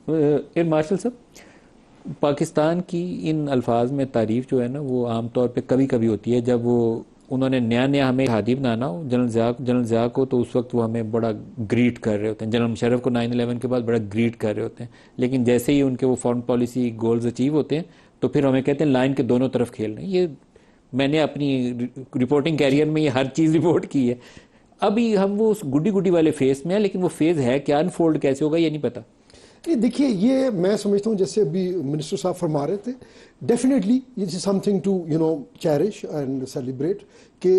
Air marshal صاحب، پاکستان کی ان الفاظ میں تعریف جو ہے نا وہ عام طور پہ کبھی کبھی ہوتی ہے جب وہ انہوں نے نیا ہمیں ہادی بنانا ہو جنرل ضیاء کو، تو اس وقت وہ ہمیں بڑا گریٹ کر رہے ہوتے ہیں. جنرل مشرف کو 9/11 کے بعد بڑا گریٹ کر رہے ہوتے ہیں، لیکن جیسے ہی ان کے وہ فارن پالیسی گولز اچیو ہوتے ہیں تو پھر ہمیں کہتے ہیں لائن کے دونوں طرف کھیل رہے ہیں. یہ میں نے اپنی رپورٹنگ کیریئر میں یہ ہر چیز رپورٹ کی ہے. ابھی ہم وہ اس گڈی والے فیز میں ہیں، لیکن وہ فیز ہے کیا، انفولڈ کیسے ہوگا یہ نہیں پتا. دیکھیے یہ میں سمجھتا ہوں جیسے ابھی منسٹر صاحب فرما رہے تھے، definitely it is something to cherish and celebrate. کہ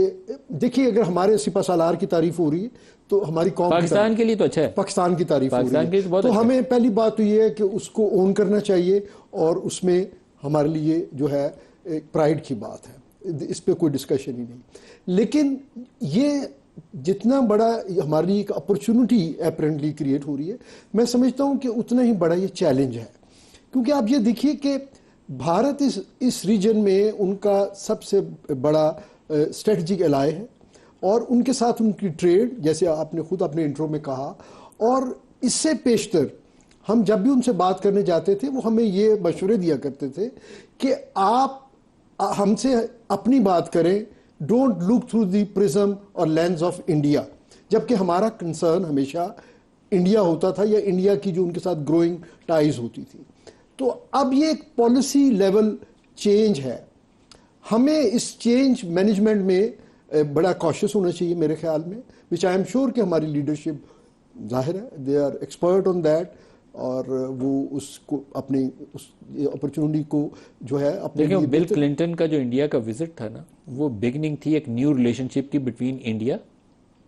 دیکھیے اگر ہمارے سپہ سالار کی تعریف ہو رہی ہے تو ہماری قوم پاکستان کے لیے تو اچھا ہے، پاکستان کی تعریف ہو رہی ہے، تو تو ہمیں پہلی بات تو یہ ہے کہ اس کو اون کرنا چاہیے، اور اس میں ہمارے لیے جو ہے ایک پرائڈ کی بات ہے، اس پہ کوئی ڈسکشن ہی نہیں. لیکن یہ جتنا بڑا ہمارے لیے ایک اپرچونٹی اپیرنٹلی کریٹ ہو رہی ہے، میں سمجھتا ہوں کہ اتنا ہی بڑا یہ چیلنج ہے. کیونکہ آپ یہ دیکھیے کہ بھارت اس ریجن میں ان کا سب سے بڑا اسٹریٹجک الائے ہے، اور ان کے ساتھ ان کی ٹریڈ، جیسے آپ نے خود اپنے انٹرو میں کہا. اور اس سے پیشتر ہم جب بھی ان سے بات کرنے جاتے تھے وہ ہمیں یہ مشورے دیا کرتے تھے کہ آپ ہم سے اپنی بات کریں، don't look through the prism اور لینز آف انڈیا. جبکہ ہمارا کنسرن ہمیشہ انڈیا ہوتا تھا، یا انڈیا کی جو ان کے ساتھ گروئنگ ٹائز ہوتی تھی. تو اب یہ ایک پالیسی لیول چینج ہے. ہمیں اس چینج مینجمنٹ میں بڑا کوشش ہونا چاہیے میرے خیال میں، وچ آئی ایم شیور کہ ہماری لیڈرشپ ظاہر ہے they are expert on that, اور وہ اس کو اپنی اس اپرچونٹی کو جو ہے اپنے دیکھیں بل کلنٹن کا جو انڈیا کا وزٹ تھا نا، وہ بگننگ تھی ایک نیو ریلیشن شپ کی between India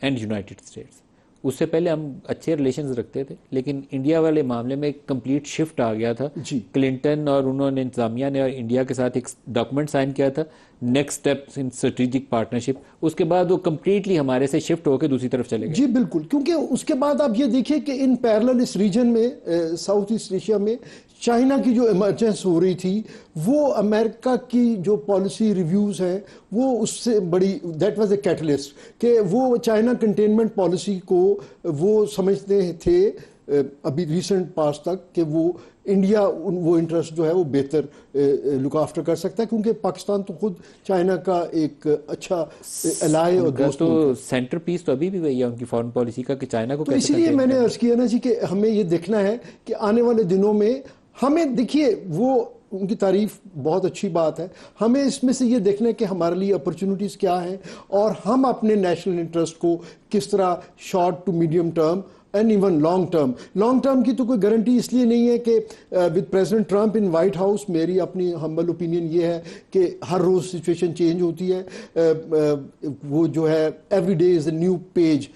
and United States. اس سے پہلے ہم اچھے ریلیشنز رکھتے تھے، لیکن انڈیا والے معاملے میں ایک کمپلیٹ شفٹ آ گیا تھا. کلنٹن اور انہوں نے انتظامیہ نے اور انڈیا کے ساتھ ایک ڈاکومنٹ سائن کیا تھا، next steps in strategic partnership. اس کے بعد وہ کمپلیٹلی ہمارے سے شفٹ ہو کے دوسری طرف چلے گئے. جی بالکل، کیونکہ اس کے بعد آپ یہ دیکھیں کہ ان پیرلل اس ریجن میں ساؤتھ ایسٹ ایشیا میں چائنا کی جو ایمرجنس ہو رہی تھی، وہ امریکہ کی جو پالیسی ریویوز ہیں وہ اس سے بڑی، دیٹ واز اے کیٹلسٹ، کہ وہ چائنا کنٹینمنٹ پالیسی کو وہ سمجھتے تھے ابھی ریسنٹ پاس تک کہ وہ انڈیا وہ انٹرسٹ جو ہے وہ بہتر لک آفٹر کر سکتا ہے، کیونکہ پاکستان تو خود چائنا کا ایک اچھا الائے اور دوست. تو سینٹر پیس تو ابھی بھی وہی ہے ان کی فارن پالیسی کا کہ چائنا کو. تو اسی لیے میں نے عرض کیا نا جی کہ ہمیں یہ دیکھنا ہے کہ آنے والے دنوں میں ہمیں، دیکھیے وہ ان کی تعریف بہت اچھی بات ہے، ہمیں اس میں سے یہ دیکھنا ہے کہ ہمارے لیے اپرچونٹیز کیا ہیں، اور ہم اپنے نیشنل انٹرسٹ کو کس طرح short to medium term and even long term کی تو کوئی گارنٹی اس لیے نہیں ہے کہ with president Trump in White House, میری اپنی ہمبل اوپینین یہ ہے کہ ہر روز سچویشن چینج ہوتی ہے. وہ جو ہے every day is a new page,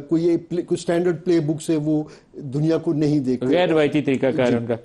کوئی اسٹینڈرڈ پلے بک سے وہ دنیا کو نہیں دیکھتے، غیر روایتی طریقہ کار ان کا.